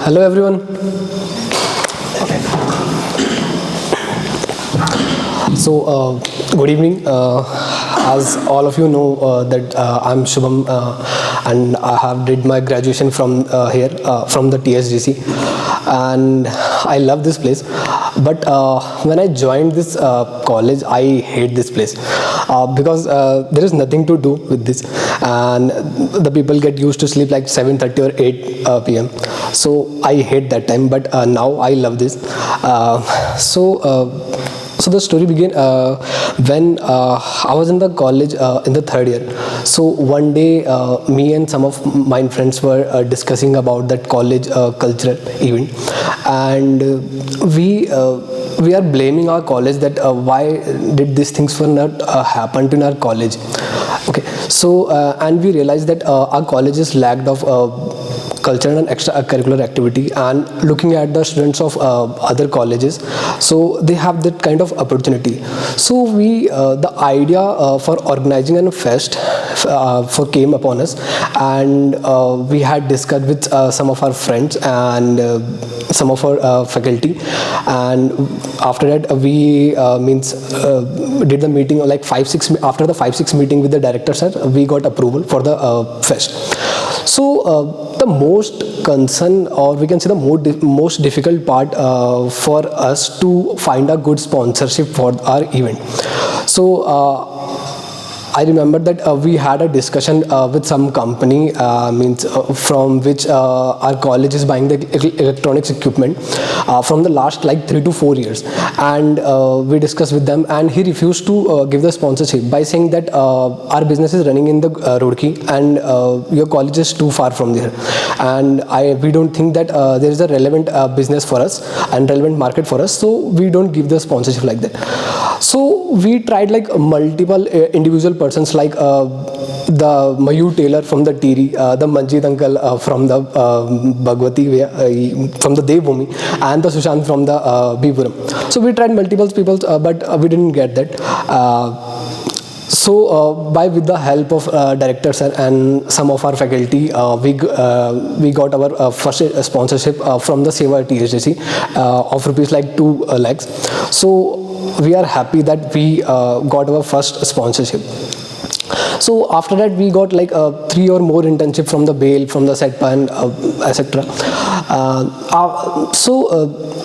Hello everyone. Good evening. As all of you know that I'm Shubham and I have did my graduation from here from the TSGC, and I love this place. But when I joined this college, I hate this place because there is nothing to do with this, and the people get used to sleep like 7:30 or 8 p.m. So I hate that time. But now I love this. So the story began when I was in the college in the third year. So one day, me and some of my friends were discussing about that college cultural event, and we are blaming our college that why did these things were not happened in our college. Okay, so and we realized that our college is lacked of cultural and extracurricular activity, and looking at the students of other colleges, so they have that kind of opportunity. So we the idea for organizing a fest for came upon us, and we had discussed with some of our friends and some of our faculty, and after that we did the meeting like 5-6 after the 5-6 meeting with the director sir, we got approval for the fest. So the most concern, or we can say the most difficult part for us to find a good sponsorship for our event. So I remember that we had a discussion with some company from which our college is buying the electronics equipment from the last like 3 to 4 years, and we discussed with them, and he refused to give the sponsorship by saying that our business is running in the Roorkee, and your college is too far from there, and we don't think that there is a relevant business for us and relevant market for us, so we don't give the sponsorship like that. So we tried like multiple individual persons, like the Mayur Taylor from the Tiri, the Manjit uncle from the Bhagwati from the Devbhoomi, and the Sushant from the Bipuram. So we tried multiple people, but we didn't get that. So with the help of director sir and some of our faculty, we got our first sponsorship from the Seva TSGC of rupees like 2 lakhs. So we are happy that we got our first sponsorship. So after that we got like 3 or more internship from the BAIL, from the SETPA, and etc.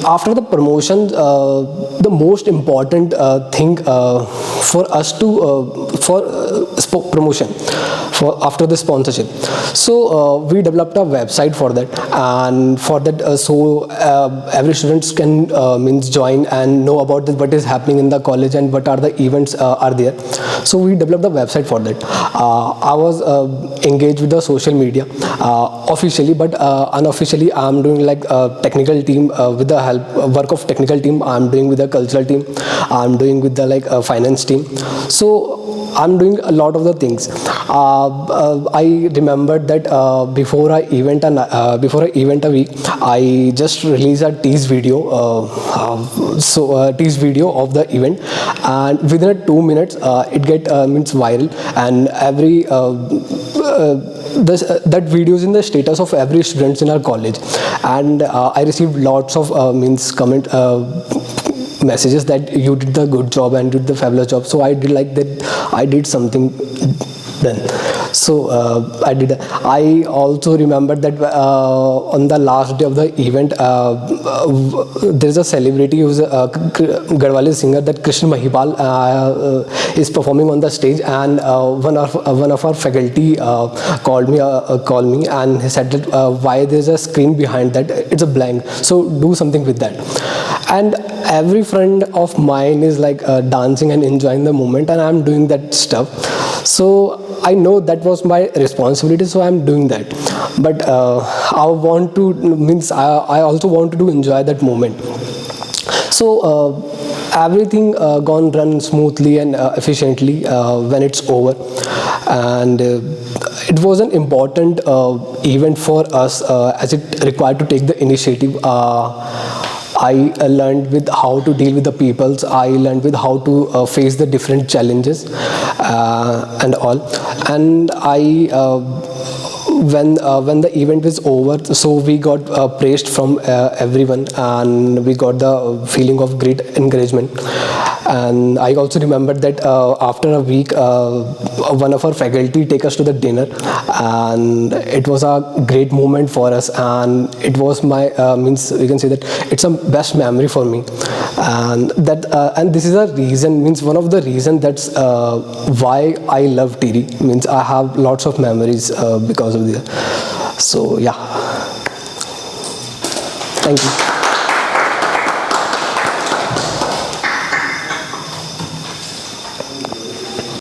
After the promotion, the most important thing for us to promotion for after the sponsorship. So we developed a website for that, and for that every students can join and know about what is happening in the college and what are the events are there. So we developed the website for that. I was engaged with the social media officially, but unofficially I'm doing like technical team with the work of technical team. I'm doing with the cultural team. I'm doing with the finance team. So I'm doing a lot of the things. I remembered that before I event a week, I just released a tease video. Tease video of the event, and within 2 minutes, it get viral, and every that video is in the status of every students in our college, and I received lots of comment. Messages that you did the good job and did the fabulous job. So I did like that. I did something then. So I did. I also remember that on the last day of the event, there's a celebrity who's a Garhwali singer, that Krishna Mahipal is performing on the stage, and one of our faculty called me and he said that why there's a screen behind that, it's a blank, so do something with that. And every friend of mine is like dancing and enjoying the moment, and I'm doing that stuff. So I know that was my responsibility, so I'm doing that. But I also want to enjoy that moment. So everything run smoothly and efficiently when it's over, and it was an important event for us as it required to take the initiative. I learned with how to deal with the peoples. I learned with how to face the different challenges and all. And I when the event was over, so we got praised from everyone, and we got the feeling of great encouragement. And I also remembered that after a week, one of our faculty take us to the dinner, and it was a great moment for us, and it was my means we can say that it's a best memory for me. And this is a reason, means one of the reason that's why I love TD, means I have lots of memories because of this. So yeah, thank you.